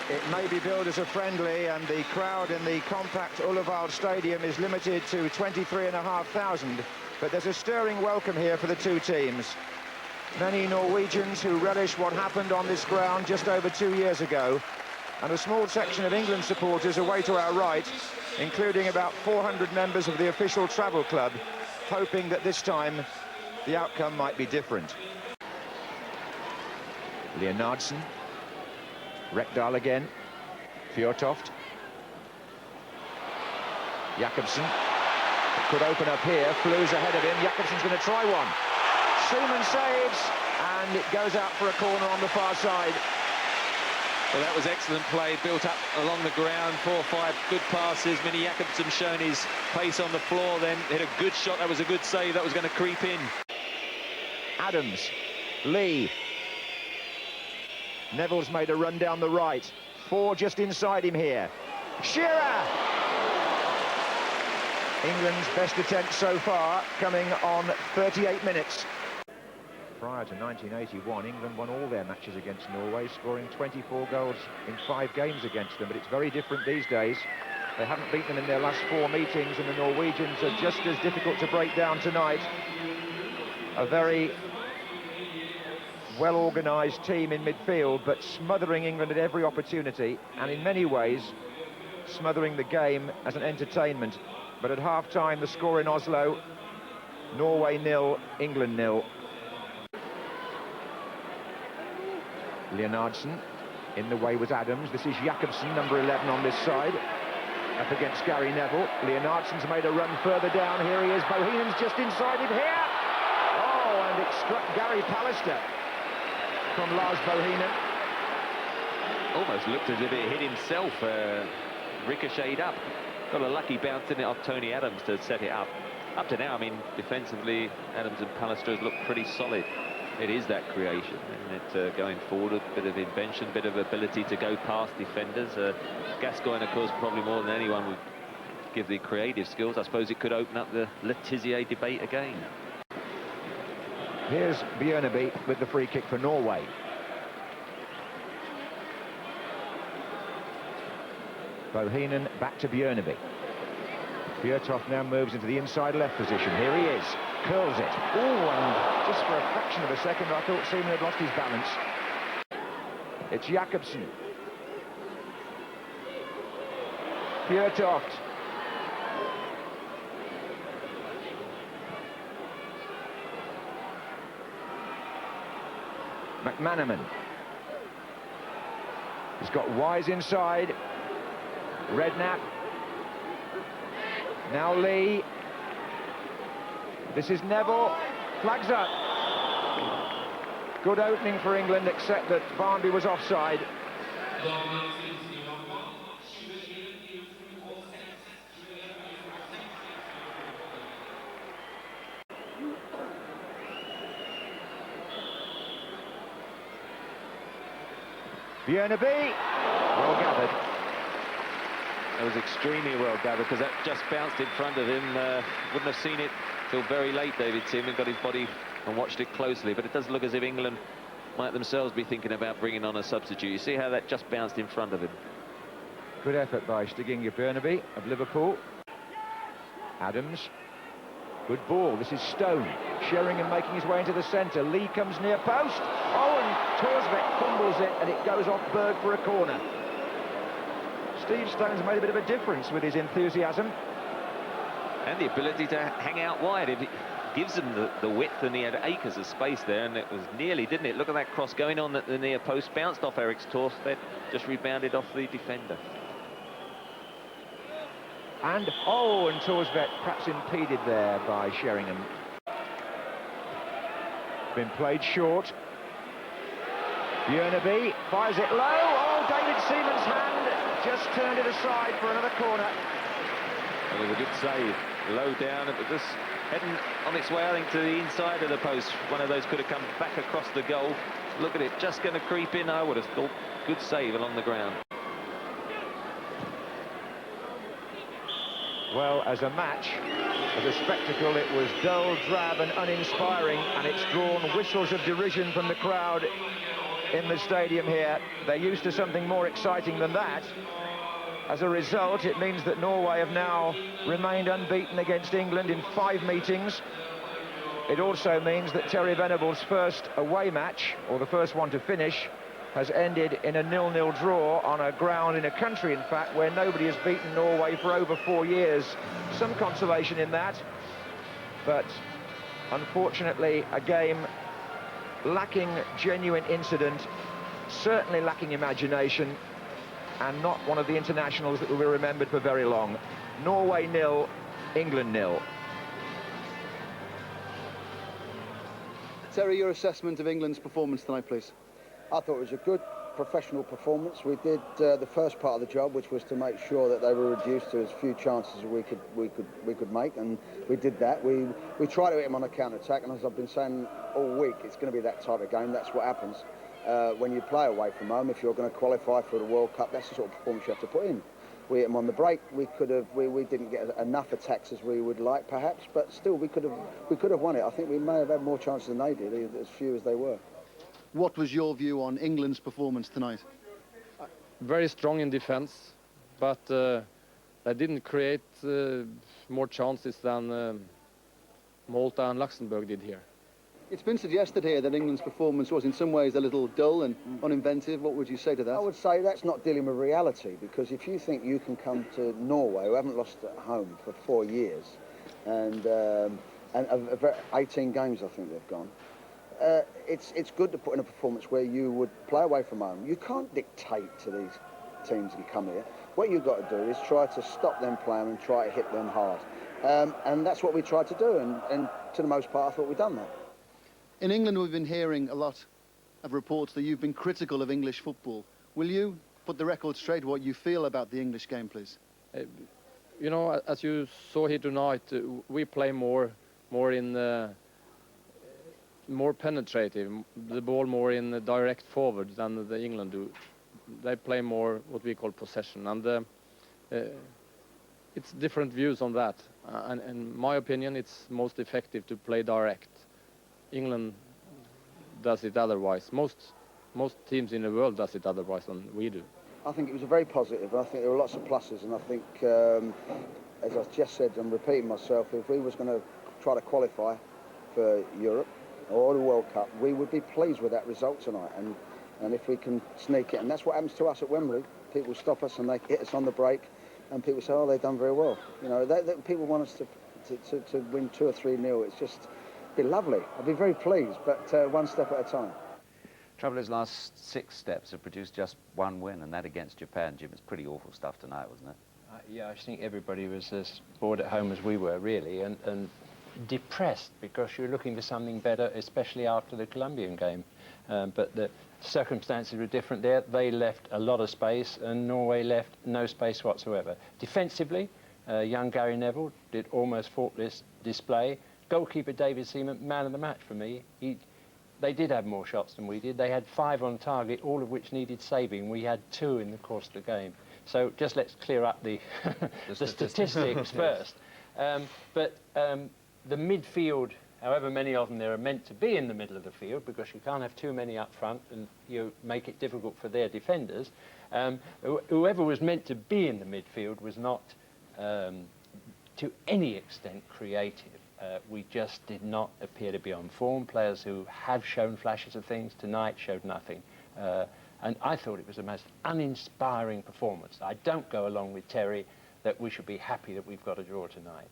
It may be billed as a friendly, and the crowd in the compact Ullevål Stadium is limited to 23,500, but there's a stirring welcome here for the two teams. Many Norwegians who relish what happened on this ground just over 2 years ago, and a small section of England supporters away to our right, including about 400 members of the official travel club, hoping that this time the outcome might be different. Leonardsen. Rekdal again. Fjørtoft. Jakobsen. It could open up here. Flu's ahead of him. Jakobsen's going to try one. Seaman saves, and it goes out for a corner on the far side. Well, that was excellent play, built up along the ground, 4 or 5 good passes. Mini Jakobsen shown his pace on the floor, then hit a good shot. That was a good save. That was going to creep in. Adams. Lee. Neville's made a run down the right. 4 just inside him here. Shearer! England's best attempt so far, coming on 38 minutes. Prior to 1981, England won all their matches against Norway, scoring 24 goals in 5 games against them, but it's very different these days. They haven't beaten them in their last 4 meetings, and the Norwegians are just as difficult to break down tonight. A very well-organised team in midfield, but smothering England at every opportunity, and in many ways smothering the game as an entertainment. But at half-time, the score in Oslo, Norway 0, England 0. Leonardsen, in the way was Adams. This is Jakobsen, number 11 on this side, up against Gary Neville. Leonardsen's made a run further down. Here he is. Bohinan's just inside him here. Oh, and it struck Gary Pallister from Lars Bohinan. Almost looked as if it hit himself, ricocheted up. Got a lucky bounce in it off Tony Adams to set it up. Up to now, I mean, defensively, Adams and Pallister look pretty solid. It is that creation, and it going forward, a bit of invention, a bit of ability to go past defenders. Gascoigne, of course, probably more than anyone would give the creative skills. I suppose it could open up the Letizia debate again. Here's Bjørneby with the free kick for Norway. Bohinan back to Bjørneby. Fjørtoft now moves into the inside left position. Here he is. Curls it. Oh, and just for a fraction of a second, I thought Seaman had lost his balance. It's Jakobsen. Fjørtoft. McManaman. He's got Wise inside. Redknapp. Now Lee. This is Neville. Flags up. Good opening for England, except that Barnby was offside. Bjørneby. Well gathered. That was extremely well gathered, because that just bounced in front of him. Wouldn't have seen it till very late, David Seaman got his body and watched it closely, but it does look as if England might themselves be thinking about bringing on a substitute. You see how that just bounced in front of him. Good effort by Stig-Inge Bjørneby of Liverpool. Adams. Good ball. This is Stone. Sheringham making his way into the centre. Lee comes near post. Oh, and Thorsbeck fumbles it, and it goes off Berg for a corner. Steve Stone's made a bit of a difference with his enthusiasm. And the ability to hang out wide. It gives him the width, and he had acres of space there, and it was nearly, didn't it? Look at that cross going on at the near post, bounced off Erik's Thorsbeck, just rebounded off the defender. And, oh, and Thorsbeck perhaps impeded there by Sheringham. Been played short. Bjørneby fires it low. Oh, David Seaman's hand just turned it aside for another corner. It was a good save. Low down, it was just heading on its way, I think, to the inside of the post. One of those could have come back across the goal. Look at it, just going to creep in, I would have thought. Good save along the ground. Well, as a match, as a spectacle, it was dull, drab and uninspiring, and it's drawn whistles of derision from the crowd in the stadium here. They're used to something more exciting than that. As a result, it means that Norway have now remained unbeaten against England in 5 meetings. It also means that Terry Venables' first away match, or the first one to finish, has ended in a 0-0 draw on a ground in a country, in fact, where nobody has beaten Norway for over 4 years. Some consolation in that, but unfortunately a game lacking genuine incident, certainly lacking imagination, and not one of the internationals that will be remembered for very long. Norway 0, England 0. Terry, your assessment of England's performance tonight, please. I thought it was a good professional performance. We did the first part of the job, which was to make sure that they were reduced to as few chances as we could make, and we did that. We tried to hit them on a counter-attack, and as I've been saying all week, it's going to be that type of game. That's what happens when you play away from home. If you're going to qualify for the World Cup, that's the sort of performance you have to put in. We hit them on the break. We didn't get enough attacks as we would like, perhaps, but still we could have won it. I think we may have had more chances than they did, as few as they were. What was your view on England's performance tonight? Very strong in defence, but they didn't create more chances than Malta and Luxembourg did here. It's been suggested here that England's performance was in some ways a little dull and uninventive. What would you say to that? I would say that's not dealing with reality, because if you think you can come to Norway, who haven't lost at home for 4 years, and 18 games I think they've gone, it's good to put in a performance where you would play away from home. You can't dictate to these teams who come here. What you've got to do is try to stop them playing and try to hit them hard. And that's what we tried to do, and to the most part I thought we've done that. In England, we've been hearing a lot of reports that you've been critical of English football. Will you put the record straight what you feel about the English game, please? You know, as you saw here tonight, we play more penetrative, the ball more in the direct forward than the England do. They play more what we call possession, and it's different views on that. And in my opinion, it's most effective to play direct. England does it otherwise. Most teams in the world does it otherwise than we do. I think it was a very positive, and I think there were lots of pluses, and I think, as I just said, I'm repeating myself, if we was going to try to qualify for Europe or the World Cup, we would be pleased with that result tonight, and if we can sneak it, and that's what happens to us at Wembley. People stop us and they hit us on the break, and people say, oh, they've done very well. You know, people want us to win 2 or 3-0. It's just be lovely. I'd be very pleased, but one step at a time. Trouble is, last 6 steps have produced just 1 win, and that against Japan. Jim, it's pretty awful stuff tonight, wasn't it? Yeah, I think everybody was as bored at home as we were, really, and depressed because you're looking for something better, especially after the Colombian game. But the circumstances were different there. They left a lot of space, and Norway left no space whatsoever. Defensively, young Gary Neville did almost faultless display. Goalkeeper David Seaman, man of the match for me. They did have more shots than we did. They had 5 on target, all of which needed saving. We had 2 in the course of the game. So just let's clear up the statistics first. But the midfield, however many of them there are meant to be in the middle of the field, because you can't have too many up front and you make it difficult for their defenders. Whoever was meant to be in the midfield was not to any extent creative. We just did not appear to be on form. Players who have shown flashes of things tonight showed nothing. And I thought it was the most uninspiring performance. I don't go along with Terry that we should be happy that we've got a draw tonight.